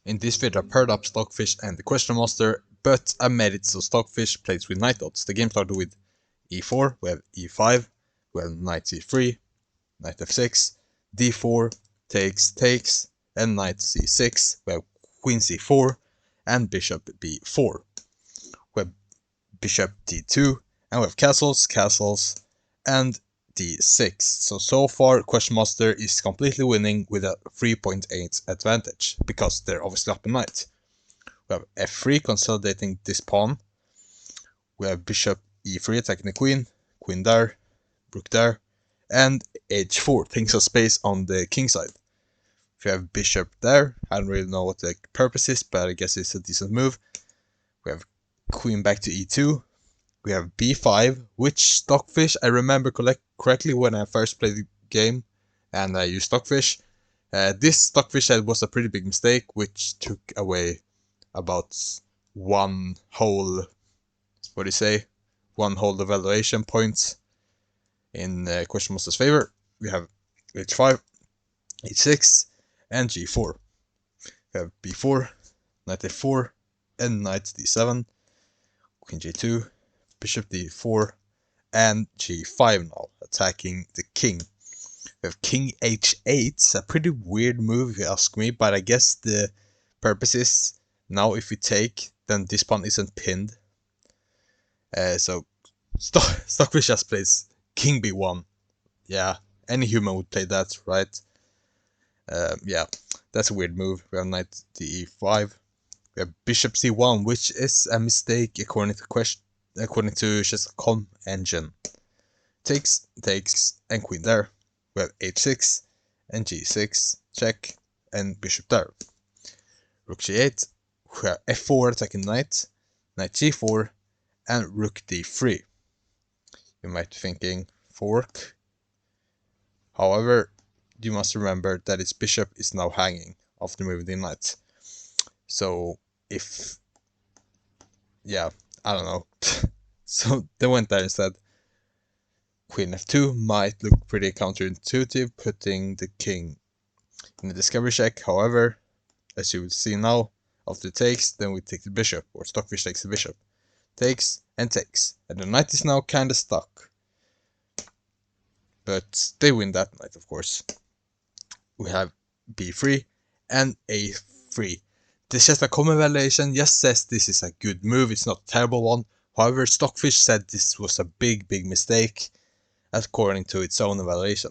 In this video I paired up Stockfish and the Questionmaster, but I made it so Stockfish plays with knight odds. The game started with e4, we have e5, we have knight c3, knight f6, d4, takes, and knight c6, we have queen c4, and bishop b4. We have bishop d2, and we have castles, and d6. So far Questionmaster is completely winning with a 3.8 advantage, because they're obviously up a knight. We have f3 consolidating this pawn. We have bishop e3 attacking the queen there, rook there, and h4 taking some space on the king side. If you have bishop there, I don't really know what the purpose is, but I guess it's a decent move. We have queen back to e2. We have b5, which Stockfish, I remember correctly when I first played the game and I used Stockfish. This Stockfish said was a pretty big mistake, which took away about one whole, one whole evaluation point in Questionmaster's favor. We have h5, h6, and g4. We have b4, knight f4, and knight d7, queen g2, bishop d4, and g5 now, attacking the king. We have king h8, it's a pretty weird move if you ask me, but I guess the purpose is, now if we take, then this pawn isn't pinned. So Stockfish just plays king b1. Yeah, any human would play that, right? Yeah, that's a weird move. We have knight d5. We have bishop c1, which is a mistake according to chess.com engine. Takes, and queen there. We have h6 and g6, check, and bishop there. Rook g8, we have f4 attacking knight g4, and rook d3. You might be thinking, fork. However, you must remember that its bishop is now hanging after moving the knight. So, yeah, I don't know. So they went there instead. Queen f2 might look pretty counterintuitive, putting the king in the discovery check. However, as you will see now, after it takes, then we take the bishop, or Stockfish takes the bishop. Takes, and the knight is now kinda stuck. But they win that knight, of course. We have b3 and a3. The chess.com evaluation just says this is a good move, it's not a terrible one. However, Stockfish said this was a big mistake, according to its own evaluation.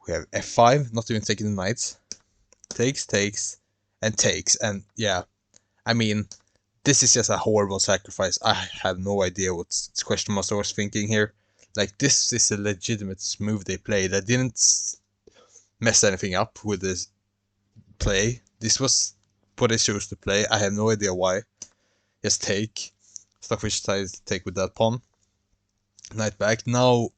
We have f5, not even taking the knights. Takes, and yeah, I mean, this is just a horrible sacrifice. I have no idea what Questionmaster was thinking here. Like, this is a legitimate move they played. I didn't mess anything up with this play. This was what they chose to play. I have no idea why. Just take. Stockfish decided to take with that pawn. Knight back. Now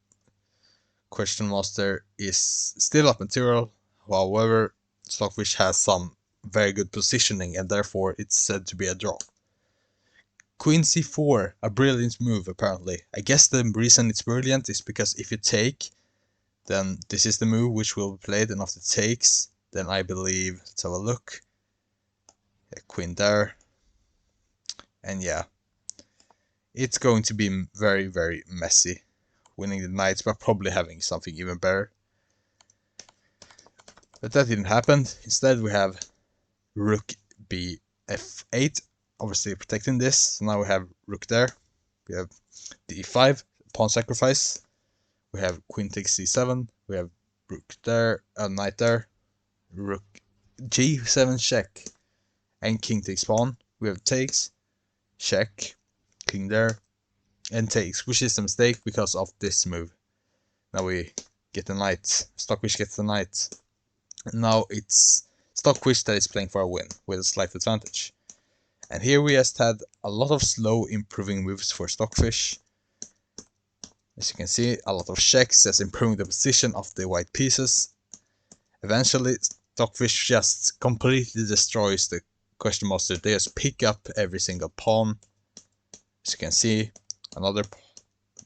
Questionmaster is still up material. However, Stockfish has some very good positioning, and therefore it's said to be a draw. Queen c4, a brilliant move apparently. I guess the reason it's brilliant is because if you take, then this is the move which will be played, and after it takes, then I believe, let's have a look. Yeah, queen there. And yeah, it's going to be very messy, winning the knights, but probably having something even better. But that didn't happen. Instead we have rook bf8, obviously protecting this. So now we have rook there. We have d5, pawn sacrifice. We have queen takes c7. We have rook there, knight there. Rook g7 check, and king takes pawn. We have takes, check, king there, and takes, which is a mistake because of this move. Now we get the knight. Stockfish gets the knight. Now it's Stockfish that is playing for a win with a slight advantage. And here we just had a lot of slow improving moves for Stockfish. As you can see, a lot of checks, just improving the position of the white pieces. Eventually, Stockfish just completely destroys the Questionmaster. They just pick up every single pawn. As you can see, another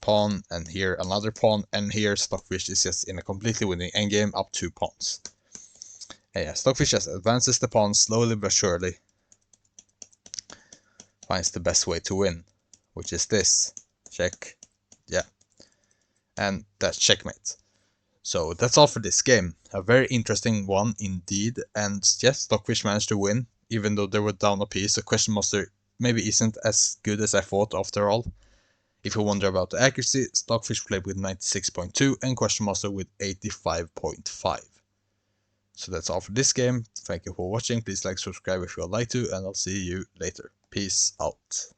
pawn, and here another pawn, and here Stockfish is just in a completely winning endgame, up 2 pawns. And yeah, Stockfish just advances the pawn slowly but surely. Finds the best way to win, which is this. Check. Yeah. And that's checkmate. So that's all for this game. A very interesting one indeed. And yes, Stockfish managed to win, even though they were down a piece. So Questionmaster maybe isn't as good as I thought after all. If you wonder about the accuracy, Stockfish played with 96.2 and Questionmaster with 85.5. So that's all for this game. Thank you for watching. Please like, subscribe if you would like to, and I'll see you later. Peace out.